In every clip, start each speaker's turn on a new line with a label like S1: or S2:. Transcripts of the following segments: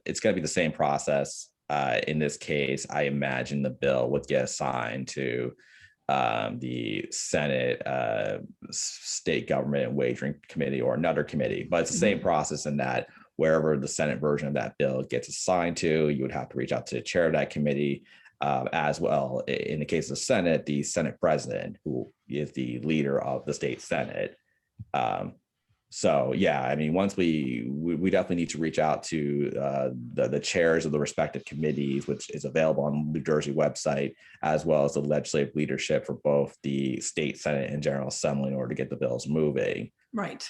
S1: it's going to be the same process. In this case, I imagine the bill would get assigned to the Senate State Government and Wagering Committee or another committee, but it's the same process in that wherever the Senate version of that bill gets assigned to, you would have to reach out to the chair of that committee, as well. In the case of the Senate, the Senate president, who is the leader of the state Senate. So yeah, I mean, once we definitely need to reach out to the chairs of the respective committees, which is available on the New Jersey website, as well as the legislative leadership for both the state Senate and General Assembly in order to get the bills moving.
S2: Right.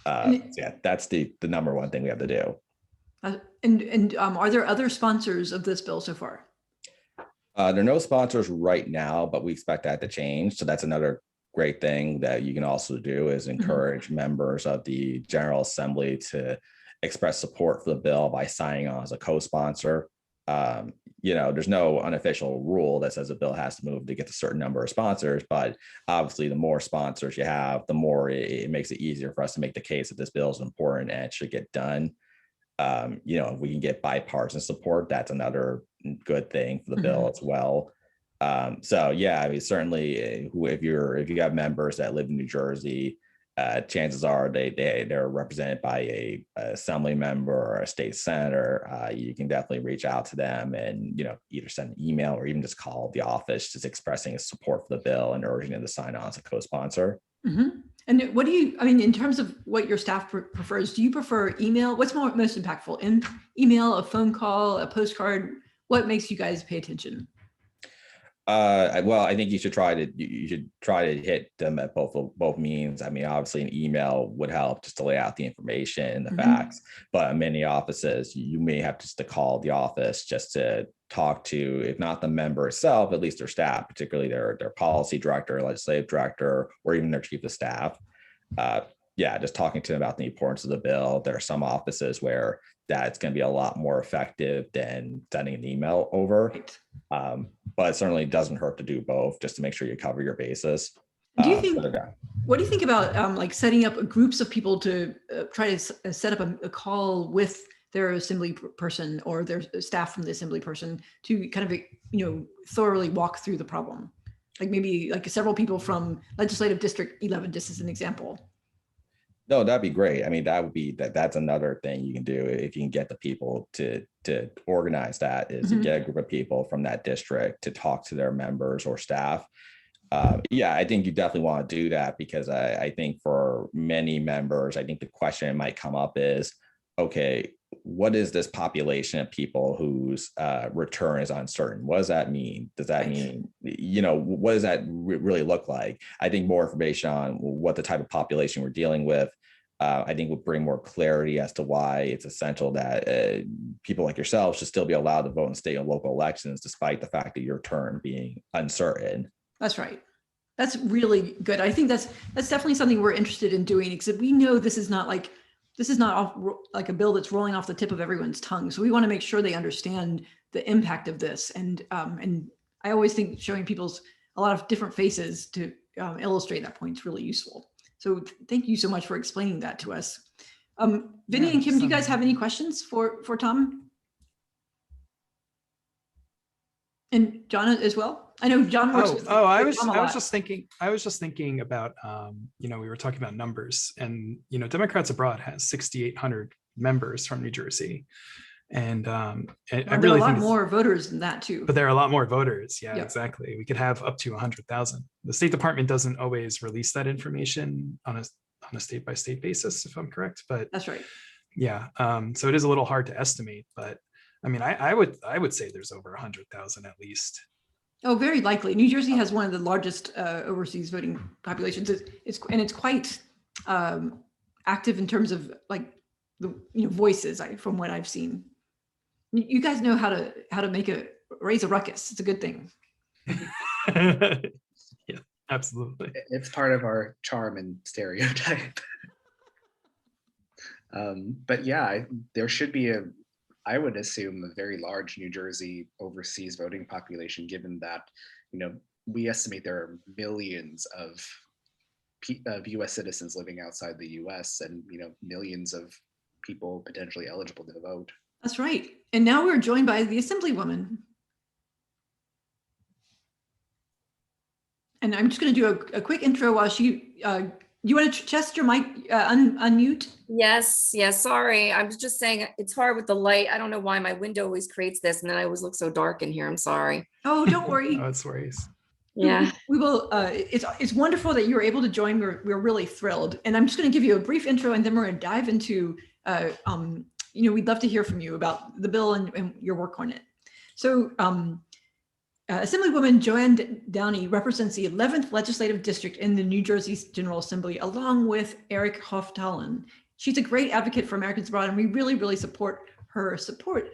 S1: Yeah, that's the number one thing we have to do.
S2: And are there other sponsors of this bill so far?
S1: There are no sponsors right now, but we expect that to change. So that's another great thing that you can also do is encourage members of the General Assembly to express support for the bill by signing on as a co-sponsor. There's no unofficial rule that says a bill has to move to get a certain number of sponsors, but obviously the more sponsors you have, the more it makes it easier for us to make the case that this bill is important and it should get done. If we can get bipartisan support, that's another good thing for the bill as well. So yeah, I mean, certainly if you have members that live in New Jersey, chances are they're represented by a assembly member or a state senator. You can definitely reach out to them and either send an email or even just call the office, just expressing support for the bill and urging them to sign on as a co-sponsor.
S2: And what do you, I mean, in terms of what your staff prefers, do you prefer email? What's most impactful? In email, a phone call, a postcard? What makes you guys pay attention?
S1: Well, I think you should try to hit them at both means. I mean, obviously an email would help just to lay out the information and the facts, but in many offices, you may have just to call the office just to talk to, if not the member itself, at least their staff, particularly their policy director, legislative director, or even their chief of staff. Just talking to them about the importance of the bill. There are some offices where that's going to be a lot more effective than sending an email over. But it certainly doesn't hurt to do both just to make sure you cover your bases.
S2: What do you think about like setting up groups of people to try to set up a call with their assembly person or their staff from the assembly person to kind of, thoroughly walk through the problem? Like maybe like several people from legislative district 11, just as an example.
S1: No, that'd be great. I mean, that's another thing you can do if you can get the people to organize that, is to get a group of people from that district to talk to their members or staff. I think you definitely want to do that because I think for many members, I think the question might come up is, okay, what is this population of people whose return is uncertain? What does that mean? Does that mean, what does that really look like? I think more information on what the type of population we're dealing with, I think would bring more clarity as to why it's essential that people like yourself should still be allowed to vote in state and local elections, despite the fact that your term being uncertain.
S2: That's right. That's really good. I think that's definitely something we're interested in doing, because we know this is not like a bill that's rolling off the tip of everyone's tongue. So we want to make sure they understand the impact of this. And I always think showing a lot of different faces to illustrate that point is really useful. So thank you so much for explaining that to us. Vinny and Kim, do you guys have any questions for Tom? And John as well? I know John works with
S3: I was just thinking about, we were talking about numbers, and, Democrats Abroad has 6,800 members from New Jersey. And I really think
S2: more voters than that too.
S3: But there are a lot more voters. Yeah, exactly. We could have up to 100,000. The State Department doesn't always release that information on a state by state basis, if I'm correct. But
S2: that's right.
S3: Yeah. So it is a little hard to estimate, but I mean, I would say there's over 100,000 at least.
S2: Oh, very likely. New Jersey has one of the largest overseas voting populations. It's quite active in terms of like the voices from what I've seen. You guys know how to raise a ruckus. It's a good thing.
S3: Yeah, absolutely.
S4: It's part of our charm and stereotype. But yeah, there should be I would assume a very large New Jersey overseas voting population, given that, we estimate there are millions of US citizens living outside the US and, millions of people potentially eligible to vote.
S2: That's right. And now we're joined by the Assemblywoman. And I'm just going to do a quick intro while she, you want to test your mic, unmute?
S5: Yes, sorry. I was just saying it's hard with the light. I don't know why my window always creates this, and then I always look so dark in here. I'm sorry.
S2: Oh, don't worry.
S3: No, it's worries.
S5: Yeah.
S2: We will, it's wonderful that you were able to join. We're really thrilled. And I'm just going to give you a brief intro, and then we're going to dive into, we'd love to hear from you about the bill and your work on it. So Assemblywoman Joann Downey represents the 11th Legislative District in the New Jersey General Assembly, along with Eric Hoftalen. She's a great advocate for Americans abroad, and we really, really support her support.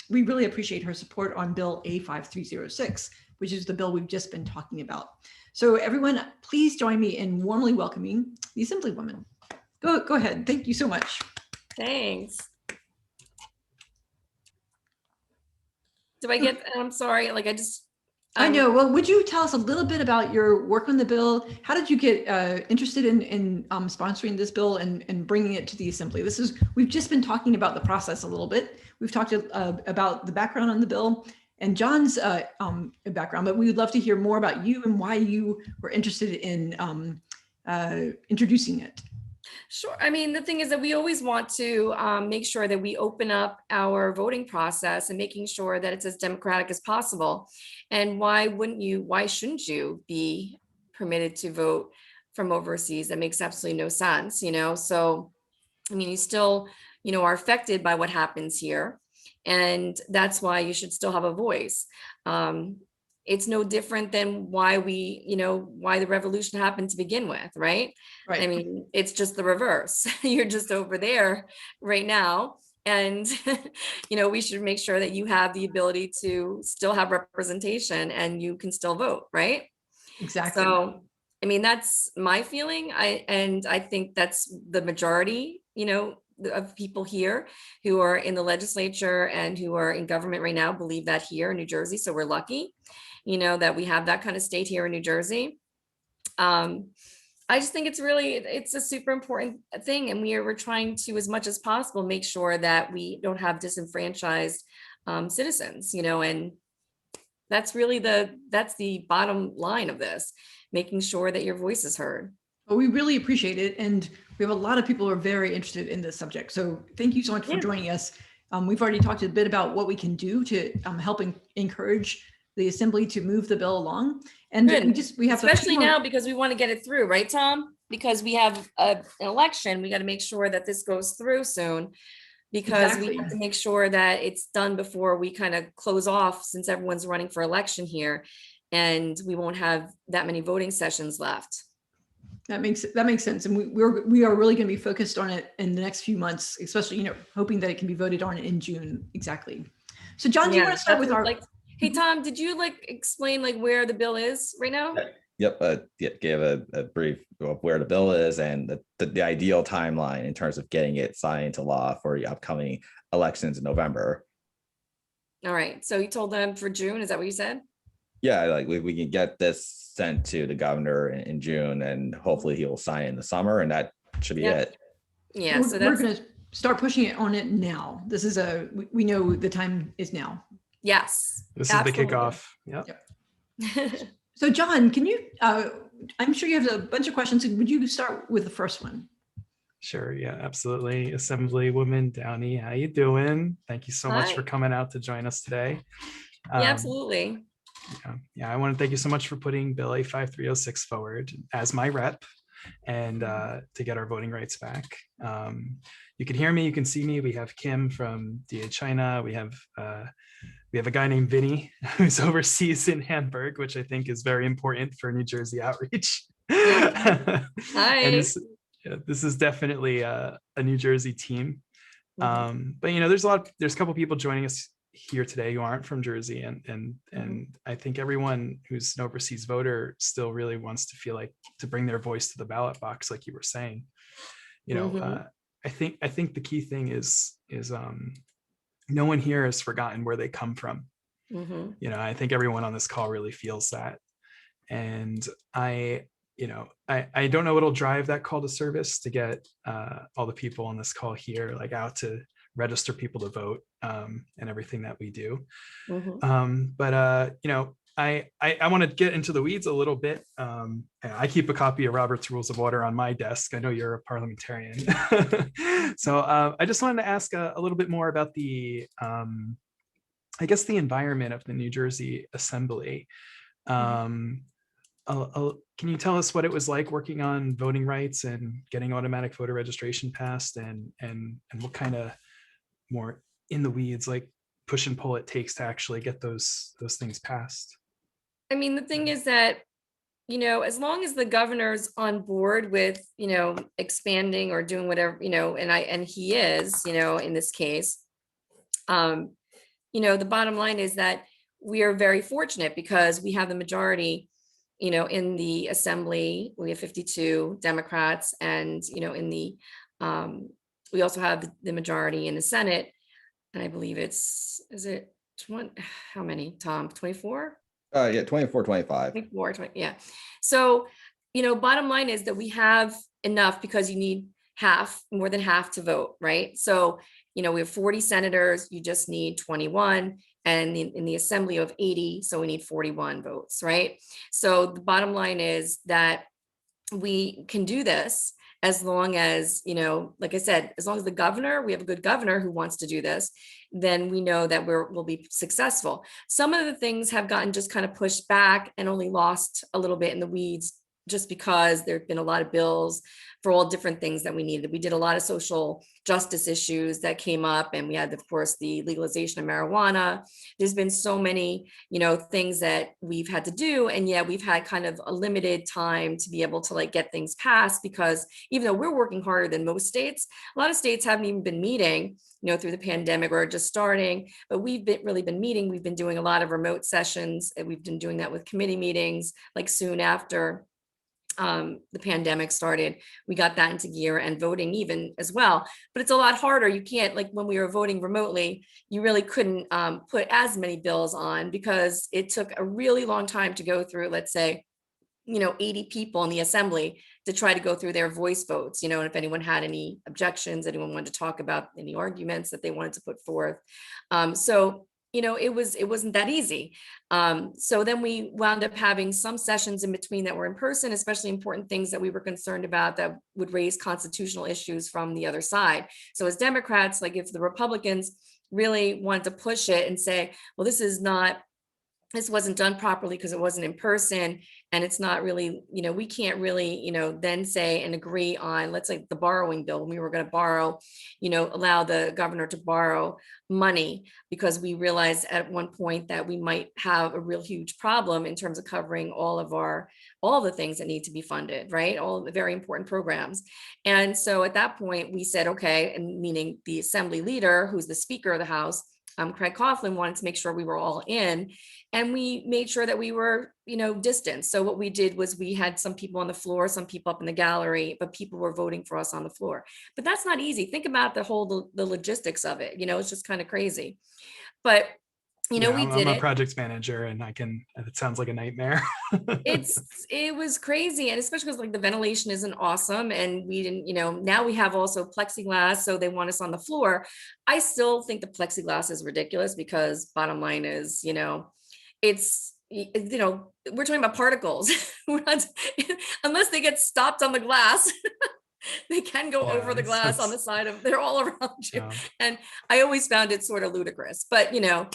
S2: We really appreciate her support on Bill A5306, which is the bill we've just been talking about. So everyone, please join me in warmly welcoming the Assemblywoman. Go ahead. Thank you so much.
S5: Thanks. Do I get, I'm sorry, like
S2: I know. Well, would you tell us a little bit about your work on the bill? How did you get interested in sponsoring this bill and bringing it to the Assembly? We've just been talking about the process a little bit. We've talked about the background on the bill and John's background, but we would love to hear more about you and why you were interested in introducing it.
S5: Sure. I mean, the thing is that we always want to make sure that we open up our voting process and making sure that it's as democratic as possible. And why shouldn't you be permitted to vote from overseas? That makes absolutely no sense, So, I mean, you still, are affected by what happens here. And that's why you should still have a voice. It's no different than why why the revolution happened to begin with, right?
S2: Right.
S5: I mean, it's just the reverse. You're just over there right now. And, we should make sure that you have the ability to still have representation and you can still vote, right?
S2: Exactly.
S5: So, I mean, that's my feeling. I think that's the majority, of people here who are in the legislature and who are in government right now believe that here in New Jersey. So we're lucky, that we have that kind of state here in New Jersey. I just think it's a super important thing. And we're trying to, as much as possible, make sure that we don't have disenfranchised citizens, and that's really that's the bottom line of this, making sure that your voice is heard.
S2: Well, we really appreciate it. And we have a lot of people who are very interested in this subject. So thank you so much for joining us. We've already talked a bit about what we can do to help encourage the Assembly to move the bill along. And we have
S5: especially now because we want to get it through, right, Tom? Because we have an election, we got to make sure that this goes through soon, because we have to make sure that it's done before we kind of close off, since everyone's running for election here, and we won't have that many voting sessions left.
S2: That makes sense. And we are really going to be focused on it in the next few months, especially, hoping that it can be voted on in June. Exactly. So John, do you want to start with our...
S5: Hey, Tom, did you explain where the bill is right now?
S1: Yep. Gave a brief of where the bill is and the ideal timeline in terms of getting it signed into law for the upcoming elections in November.
S5: All right. So you told them for June. Is that what you said?
S1: Yeah, we can get this sent to the governor in June, and hopefully he will sign in the summer, and that should be it.
S5: Yeah. So
S2: we're going to start pushing it on it now. This is we know the time is now.
S5: Yes.
S3: This absolutely is the kickoff. Yep.
S2: So John, can you, I'm sure you have a bunch of questions. Would you start with the first one?
S3: Sure. Yeah, absolutely. Assemblywoman Downey, how you doing? Thank you so much for coming out to join us today.
S5: Yeah, absolutely.
S3: Yeah, I want to thank you so much for putting Bill A5306 forward as my rep and to get our voting rights back. You can hear me, you can see me. We have Kim from DA China. We have a guy named Vinny who's overseas in Hamburg, which I think is very important for New Jersey outreach.
S5: Hi.
S3: And this is definitely a New Jersey team. But there's a couple people joining us here today who aren't from Jersey, and I think everyone who's an overseas voter still really wants to feel like to bring their voice to the ballot box, like you were saying. I think the key thing is no one here has forgotten where they come from. I think everyone on this call really feels that, and I don't know what'll drive that call to service to get all the people on this call here out to register people to vote and everything that we do.
S5: Mhm.
S3: You know, I want to get into the weeds a little bit. I keep a copy of Robert's Rules of Order on my desk. I know you're a parliamentarian. So I just wanted to ask a little bit more about the, I guess, the environment of the New Jersey Assembly. Can you tell us what it was like working on voting rights and getting automatic voter registration passed, and what kind of more in the weeds, like push and pull it takes to actually get those things passed?
S5: I mean, the thing is that, you know, as long as the governor's on board with, you know, expanding or doing whatever, you know, and he is, you know, in this case, you know, the bottom line is that we are very fortunate because we have the majority, you know, in the assembly. We have 52 Democrats, and, you know, in the, we also have the majority in the Senate. And I believe is it 20, how many, Tom? 24?
S1: Yeah, 24, 25.
S5: 24, 20, yeah. So, you know, bottom line is that we have enough because you need more than half to vote, right? So, you know, we have 40 senators, you just need 21, and in the assembly of 80, so we need 41 votes, right? So the bottom line is that we can do this as long as, you know, like I said, as long as we have a good governor who wants to do this, then we know that we'll be successful. Some of the things have gotten just kind of pushed back and only lost a little bit in the weeds, just because there have been a lot of bills for all different things that we needed. We did a lot of social justice issues that came up, and we had, of course, the legalization of marijuana. There's been so many, you know, things that we've had to do, and yet we've had kind of a limited time to be able to like get things passed, because even though we're working harder than most states, a lot of states haven't even been meeting, you know, through the pandemic, or just starting, but we've really been meeting. We've been doing a lot of remote sessions, and we've been doing that with committee meetings, like soon after the pandemic started, we got that into gear, and voting even as well. But it's a lot harder. You can't, like when we were voting remotely, you really couldn't put as many bills on, because it took a really long time to go through, let's say, you know, 80 people in the assembly to try to go through their voice votes, you know, and if anyone had any objections, anyone wanted to talk about any arguments that they wanted to put forth. So you know, it wasn't that easy. So then we wound up having some sessions in between that were in person, especially important things that we were concerned about that would raise constitutional issues from the other side. So as Democrats, like if the Republicans really wanted to push it and say, well, this wasn't done properly because it wasn't in person, and it's not really, you know, we can't really, you know, then say and agree on, let's say the borrowing bill, when we were going to borrow, you know, allow the governor to borrow money, because we realized at one point that we might have a real huge problem in terms of covering all the things that need to be funded, right? All the very important programs. And so at that point we said, okay, and meaning the assembly leader, who's the Speaker of the House, Craig Coughlin, wanted to make sure we were all in, and we made sure that we were, you know, distanced. So what we did was we had some people on the floor, some people up in the gallery, but people were voting for us on the floor. But that's not easy. Think about the logistics of it. You know, it's just kind of crazy. But you know,
S3: Yeah,
S5: we did
S3: I'm a
S5: it.
S3: project manager, and it sounds like a nightmare.
S5: It was crazy, and especially because like the ventilation isn't awesome, and we didn't, you know, now we have also plexiglass, so they want us on the floor. I still think the plexiglass is ridiculous, because bottom line is, you know, you know, we're talking about particles. We're not, unless they get stopped on the glass. They can go over the glass on the side of, they're all around you.
S3: Yeah.
S5: And I always found it sort of ludicrous, but you know,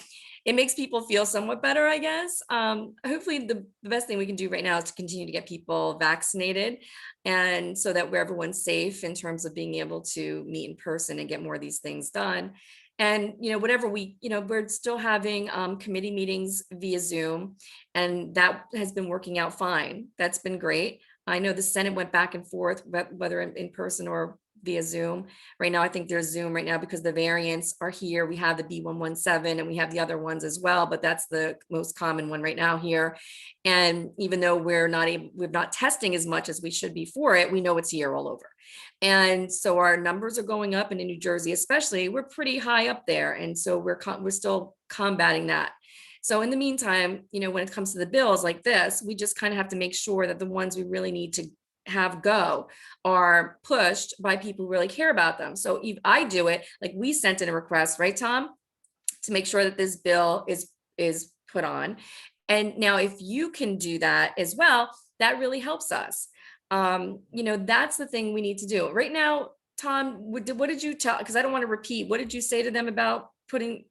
S5: it makes people feel somewhat better, I guess. Hopefully the best thing we can do right now is to continue to get people vaccinated, and so that where everyone's safe in terms of being able to meet in person and get more of these things done. And, you know, whatever we're still having committee meetings via Zoom, and that has been working out fine. That's been great. I know the Senate went back and forth, whether in person or via Zoom. Right now, I think there's Zoom right now because the variants are here. We have the B117 and we have the other ones as well, but that's the most common one right now here. And even though we're not testing as much as we should be for it, we know it's here all over. And so our numbers are going up, and in New Jersey especially, we're pretty high up there. And so we're still combating that. So in the meantime, you know, when it comes to the bills like this, we just kind of have to make sure that the ones we really need to have go are pushed by people who really care about them. So if I do it, like we sent in a request, right, Tom, to make sure that this bill is put on. And now if you can do that as well, that really helps us. That's the thing we need to do right now. Tom, what did you tell? Because I don't want to repeat. What did you say to them about putting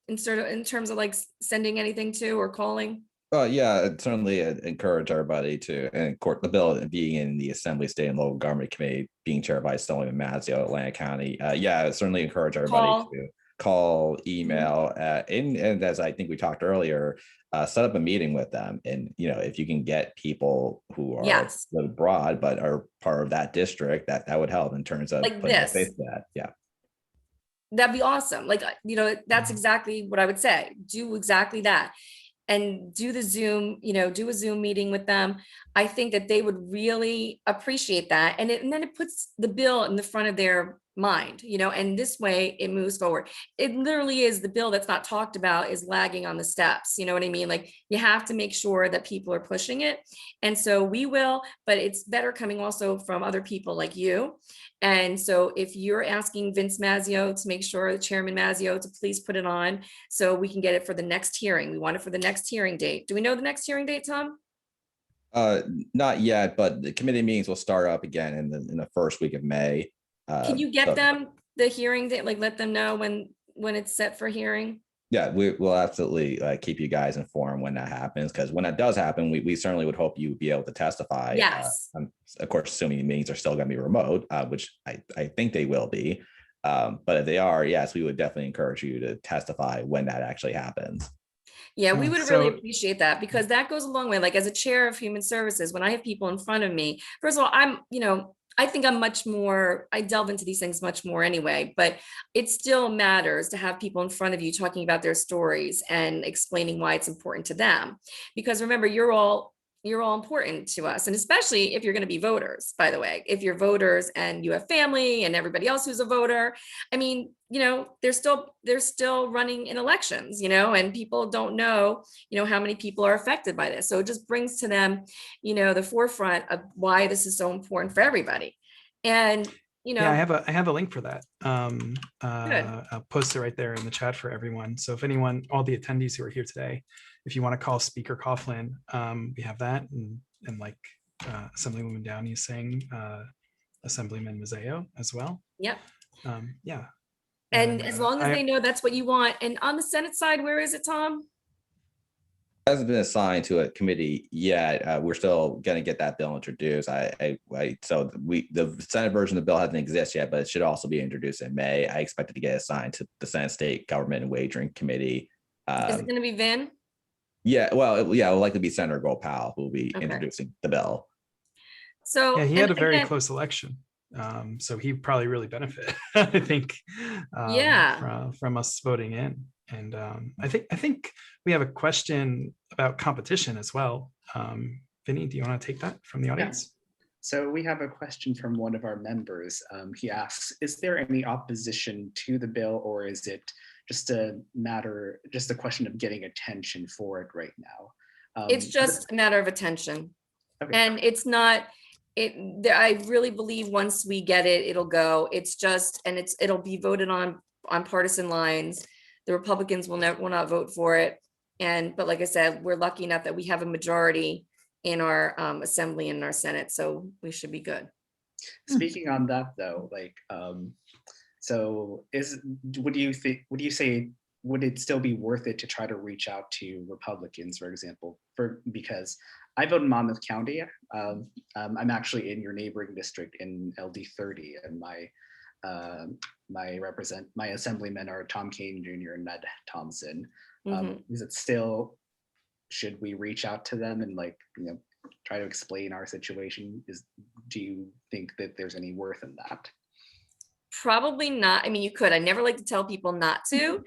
S5: in terms of like sending anything to or calling?
S1: Yeah, I'd certainly encourage everybody to, and court the bill being in the Assembly, State, and Local Government Committee, being chaired by Assemblywoman Mazzio, Atlantic County. Yeah, I'd certainly encourage everybody to call, email, and as I think we talked earlier, set up a meeting with them. And if you can get people who are live abroad but are part of that district, that would help in terms of
S5: like
S1: putting a
S5: this.
S1: face to that. Yeah.
S5: That'd be awesome. Like, that's exactly what I would say. Do exactly that. And do the Zoom, do a Zoom meeting with them. I think that they would really appreciate that. And then it puts the bill in the front of their mind, and this way it moves forward. It literally is the bill that's not talked about is lagging on the steps. You know what I mean? Like you have to make sure that people are pushing it. And so we will, but it's better coming also from other people like you. And so if you're asking Vince Mazzio to make sure, Chairman Mazzio, to please put it on so we can get it for the next hearing. We want it for the next hearing date. Do we know the next hearing date, Tom?
S1: Not yet, but the committee meetings will start up again in the first week of May.
S5: Can you get them the hearing date, like let them know when it's set for hearing?
S1: Yeah, we'll absolutely keep you guys informed when that happens, because when that does happen, we certainly would hope you would be able to testify.
S5: Yes.
S1: Of course, assuming the meetings are still going to be remote, which I think they will be. But if they are, yes, we would definitely encourage you to testify when that actually happens.
S5: Yeah, we would really appreciate that, because that goes a long way. Like as a chair of human services, when I have people in front of me, first of all, I think I'm much more, I delve into these things much more anyway, but it still matters to have people in front of you talking about their stories and explaining why it's important to them. Because remember, you're all important to us. And especially if you're going to be voters, by the way, if you're voters and you have family and everybody else who's a voter, I mean, they're still running in elections, and people don't know, how many people are affected by this. So it just brings to them, the forefront of why this is so important for everybody. And,
S3: yeah, I have a link for that. I'll post it right there in the chat for everyone. So if anyone, all the attendees who are here today, if you want to call Speaker Coughlin, we have that, and like Assemblywoman Downey is saying, Assemblyman Mazzeo as well.
S5: Yep.
S3: Yeah.
S5: And as long as they know that's what you want. And on the Senate side, where is it, Tom?
S1: Hasn't been assigned to a committee yet. We're still going to get that bill introduced. So the Senate version of the bill hasn't exist yet, but it should also be introduced in May. I expect it to get assigned to the Senate State Government and Wagering Committee.
S5: Is it going to be Vin?
S1: Yeah, well, it will likely be Senator Gopal who will be introducing the bill.
S5: So
S3: yeah, he had a very close election. So he probably really benefit, I think, from us voting in. And I think we have a question about competition as well. Vinny, do you want to take that from the audience?
S4: Yeah. So we have a question from one of our members. He asks, is there any opposition to the bill, or is it just a question of getting attention for it right now?
S5: It's just a matter of attention.
S4: Okay.
S5: And it's not, I really believe once we get it, it'll go. It's just, and it'll be voted on partisan lines. The Republicans will not vote for it. But like I said, we're lucky enough that we have a majority in our assembly and in our Senate, so we should be good.
S4: Speaking on that though, so would you say, would it still be worth it to try to reach out to Republicans, for example, because I vote in Monmouth County. I'm actually in your neighboring district in LD 30, and my assemblymen are Tom Kane Jr. and Ned Thompson. Is it still, should we reach out to them and try to explain our situation? Do you think that there's any worth in that?
S5: Probably not. I mean, you could. I never like to tell people not to,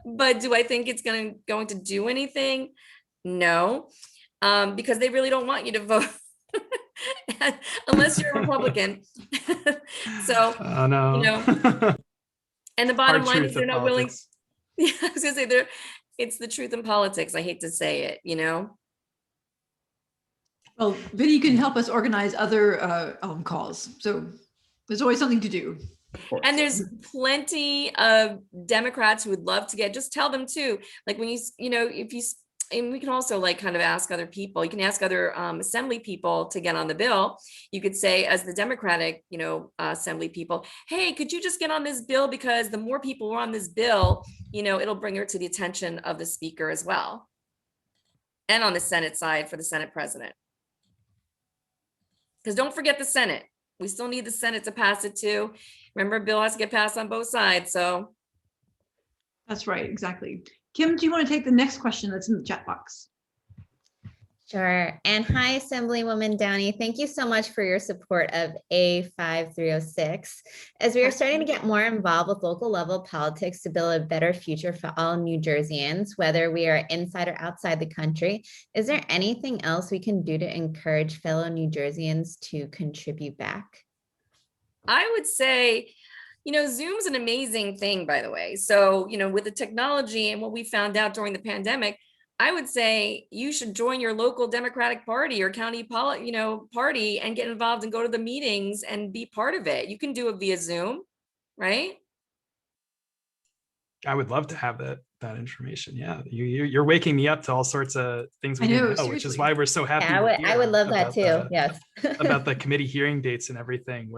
S5: but do I think it's going to do anything? No, because they really don't want you to vote unless you're a Republican. So, and the bottom line is they're not willing. Yeah, I was gonna say it's the truth in politics. I hate to say it,
S2: Well, Vinny can help us organize other calls. So there's always something to do.
S4: Of course.
S5: And there's plenty of Democrats who would love to just tell them too. Like when if you, and we can also like kind of ask other people, you can ask other assembly people to get on the bill. You could say as the Democratic, assembly people, hey, could you just get on this bill? Because the more people are on this bill, it'll bring her to the attention of the speaker as well. And on the Senate side for the Senate president. Because don't forget the Senate. We still need the Senate to pass it too. Remember, a bill has to get passed on both sides, so.
S2: That's right, exactly. Kim, do you want to take the next question that's in the chat box?
S6: Sure. And hi, Assemblywoman Downey. Thank you so much for your support of A5306. As we are starting to get more involved with local level politics to build a better future for all New Jerseyans, whether we are inside or outside the country, is there anything else we can do to encourage fellow New Jerseyans to contribute back?
S5: I would say, Zoom's an amazing thing, by the way. So, with the technology and what we found out during the pandemic, I would say you should join your local Democratic Party or county party and get involved and go to the meetings and be part of it. You can do it via Zoom, right?
S3: I would love to have that information. Yeah, you're waking me up to all sorts of things we didn't know, which is why we're so happy.
S6: Yeah, I would love that too. Yes.
S3: About the committee hearing dates and everything.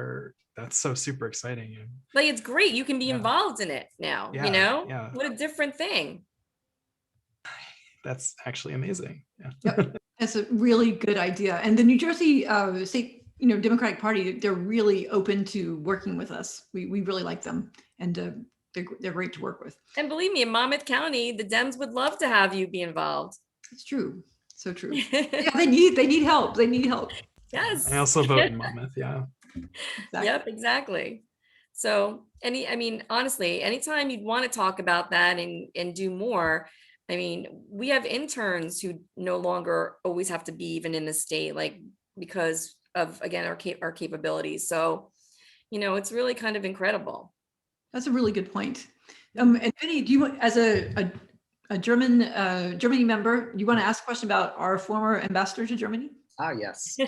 S3: That's so super exciting.
S5: Like, it's great. You can be involved in it now.
S3: Yeah.
S5: What a different thing.
S3: That's actually amazing. Yeah.
S2: Yep. That's a really good idea. And the New Jersey State, Democratic Party, they're really open to working with us. We really like them, and they're great to work with.
S5: And believe me, in Monmouth County, the Dems would love to have you be involved.
S2: It's true. So true. Yeah, they need help. They need help.
S5: Yes.
S3: I also vote in Monmouth. Yeah.
S2: Exactly.
S5: Yep, exactly. So honestly, anytime you'd want to talk about that and do more, we have interns who no longer always have to be even in the state, like, because of, again, our capabilities. So, it's really kind of incredible.
S2: That's a really good point. And Vinny, do you want, as a Germany member, you want to ask a question about our former ambassador to Germany?
S4: Yes.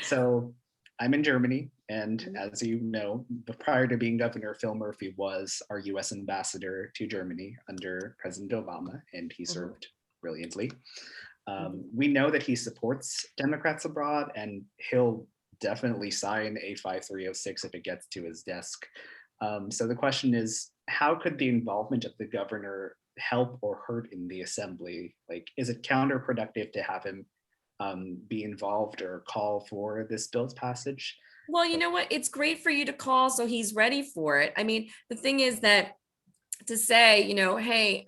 S4: So I'm in Germany, and as you know, prior to being governor, Phil Murphy was our U.S. ambassador to Germany under President Obama, and he served brilliantly. We know that he supports Democrats abroad, and he'll definitely sign A5306 if it gets to his desk. So the question is, how could the involvement of the governor help or hurt in the assembly? Like, is it counterproductive to have him be involved or call for this bill's passage?
S5: Well, you know what? It's great for you to call so he's ready for it. The thing is that to say, hey,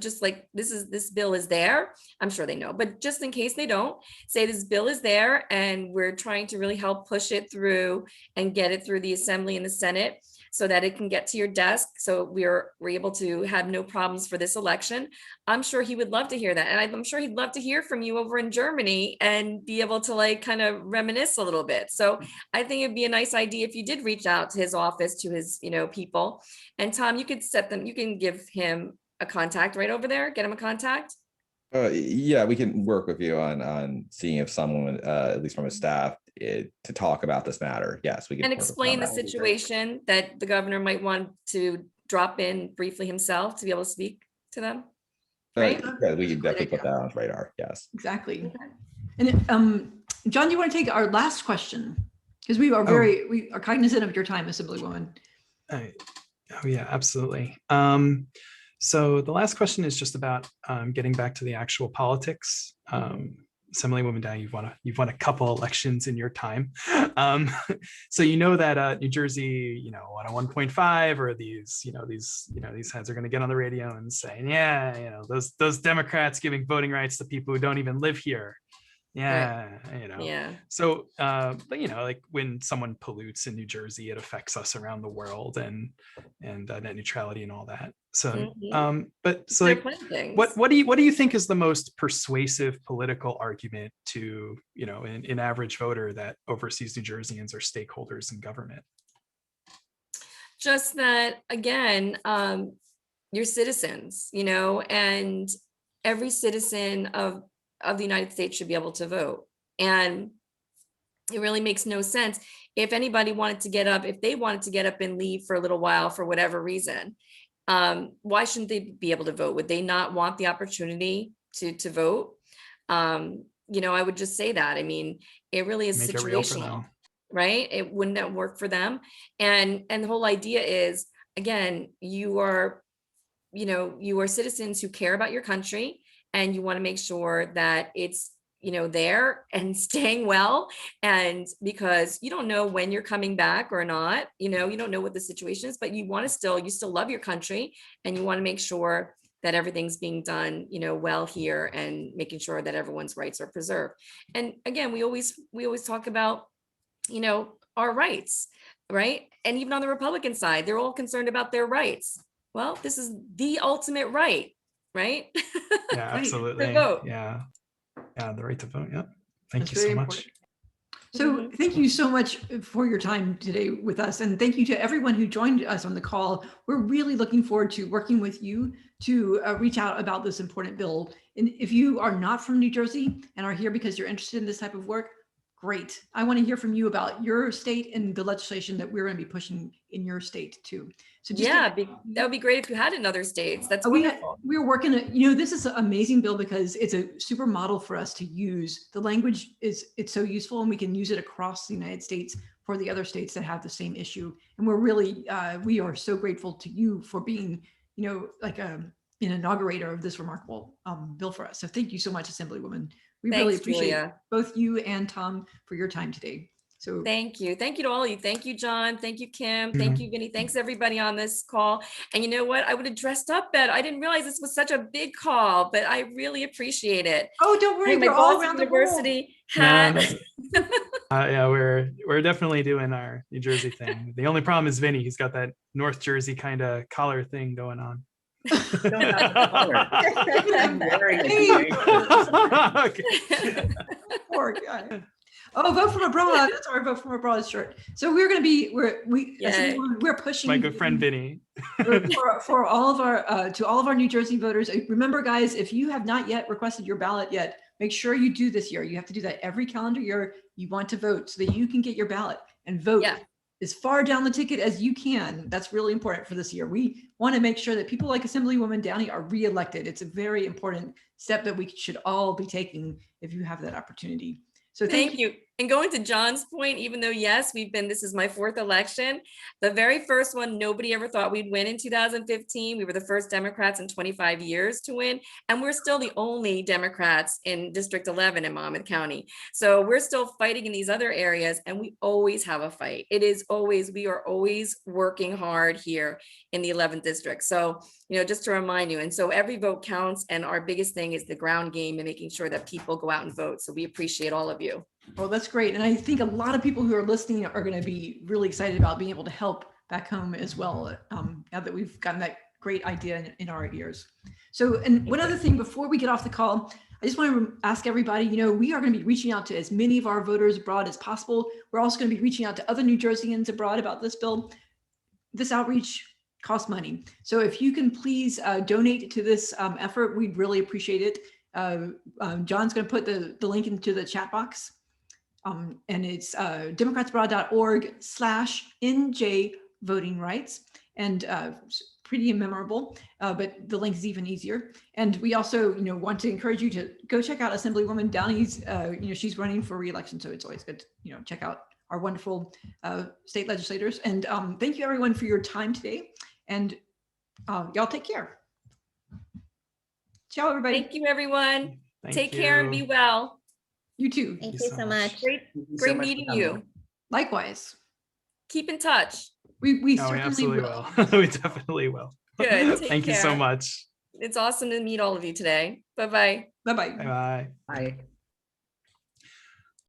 S5: just like this bill is there. I'm sure they know, but just in case they don't, say this bill is there and we're trying to really help push it through and get it through the Assembly and the Senate so that it can get to your desk. So we're able to have no problems for this election. I'm sure he would love to hear that. And I'm sure he'd love to hear from you over in Germany and be able to like kind of reminisce a little bit. So I think it'd be a nice idea if you did reach out to his office, to his, people. And Tom, you can give him a contact right over there, get him a contact.
S1: Yeah, we can work with you on seeing if someone, at least from his staff, to talk about this matter. Yes, we can.
S5: And explain the situation that the governor might want to drop in briefly himself to be able to speak to them. Right?
S1: Yeah, we can definitely put that on his radar. Yes.
S2: Exactly. And John, do you want to take our last question? Because we are cognizant of your time, Assemblywoman.
S3: Oh yeah, absolutely. So the last question is just about getting back to the actual politics. Assemblywoman Downey, you've won a couple elections in your time. So that New Jersey, on a 1.5, or these heads are going to get on the radio and saying, yeah, those Democrats giving voting rights to people who don't even live here. Yeah,
S5: right. Yeah.
S3: So, but like when someone pollutes in New Jersey, it affects us around the world, and net neutrality and all that. So, but so like, what do you think is the most persuasive political argument to an average voter that overseas New Jerseyans are stakeholders in government?
S5: Just that, again, you're citizens, and every citizen of of the United States should be able to vote. And it really makes no sense if anybody wanted to get up, if they wanted to get up and leave for a little while for whatever reason. Why shouldn't they be able to vote? Would they not want the opportunity to vote? You know, I would just say that. I mean, it really is
S3: Make it real for
S5: situational,
S3: them.
S5: right? It wouldn't work for them. And the whole idea is, again, you are citizens who care about your country, and you want to make sure that it's, you know, there and staying well. And because you don't know when you're coming back or not, you know, you don't know what the situation is, but you still love your country, and you want to make sure that everything's being done, you know, well here, and making sure that everyone's rights are preserved. And again, we always talk about, you know, our rights, right? And even on the Republican side, they're all concerned about their rights. Well, this is the ultimate right?
S3: Yeah, absolutely.
S5: To vote.
S3: Yeah, the right to vote. Yeah. Thank
S2: That's
S3: you so
S2: very
S3: much.
S2: important. So thank you so much for your time today with us. And thank you to everyone who joined us on the call. We're really looking forward to working with you to reach out about this important bill. And if you are not from New Jersey and are here because you're interested in this type of work, great. I want to hear from you about your state and the legislation that we're going to be pushing in your state too. So just
S5: that would be great if you had in other states. That's wonderful.
S2: We're working, you know, this is an amazing bill because it's a super model for us to use. The language it's so useful, and we can use it across the United States for the other states that have the same issue. And we're really, we are so grateful to you for being, you know, like an inaugurator of this remarkable bill for us. So thank you so much, Assemblywoman. We really appreciate
S5: Julia.
S2: both you and Tom for your time today. So
S5: thank you to all of you. Thank you, John. Thank you, Kim. Thank you, Vinny. Thanks everybody on this call. And you know what? I would have dressed up better. I didn't realize this was such a big call, but I really appreciate it.
S2: Oh, don't worry, we're all around the
S5: university
S2: world.
S5: hat.
S3: Yeah, we're definitely doing our New Jersey thing. The only problem is Vinny. He's got that North Jersey kind of collar thing going on.
S4: Don't have a collar. I'm wearing
S3: Okay.
S2: Poor guy. Oh, vote from abroad. That's our vote from abroad shirt. So we're going to be, we're pushing.
S3: My good friend Vinny.
S2: for all of our, to all of our New Jersey voters. Remember, guys, if you have not yet requested your ballot yet, make sure you do this year. You have to do that every calendar year. You want to vote so that you can get your ballot and vote as far down the ticket as you can. That's really important for this year. We want to make sure that people like Assemblywoman Downey are reelected. It's a very important step that we should all be taking if you have that opportunity. So
S5: thank you. And going to John's point, even though, yes, this is my 4th election, the very first one, nobody ever thought we'd win in 2015. We were the first Democrats in 25 years to win. And we're still the only Democrats in District 11 in Monmouth County. So we're still fighting in these other areas, and we always have a fight. We are always working hard here in the 11th district. So, you know, just to remind you, and so every vote counts. And our biggest thing is the ground game and making sure that people go out and vote. So we appreciate all of you.
S2: Well, that's great. And I think a lot of people who are listening are going to be really excited about being able to help back home as well, now that we've gotten that great idea in our ears. So, and one other thing before we get off the call, I just want to ask everybody, you know, we are going to be reaching out to as many of our voters abroad as possible. We're also going to be reaching out to other New Jerseyans abroad about this bill. This outreach costs money. So if you can please donate to this effort, we'd really appreciate it. John's going to put the link into the chat box. And it's democratsabroad.org/NJ voting rights, and pretty memorable, but the link is even easier. And we also, you know, want to encourage you to go check out Assemblywoman Downey's, you know, she's running for re-election, so it's always good to, you know, check out our wonderful state legislators. And thank you everyone for your time today, and y'all take care. Ciao, everybody.
S5: Thank you, everyone. Take care and be well.
S2: You too.
S6: Thank you so much.
S5: Great meeting you.
S2: Likewise.
S5: Keep in touch.
S2: We
S3: No, we
S2: certainly
S3: absolutely
S2: will.
S3: We definitely will.
S5: Good.
S3: Thank you so much.
S5: It's awesome to meet all of you today. Bye-bye.
S2: Bye-bye.
S3: Bye-bye.
S4: Bye.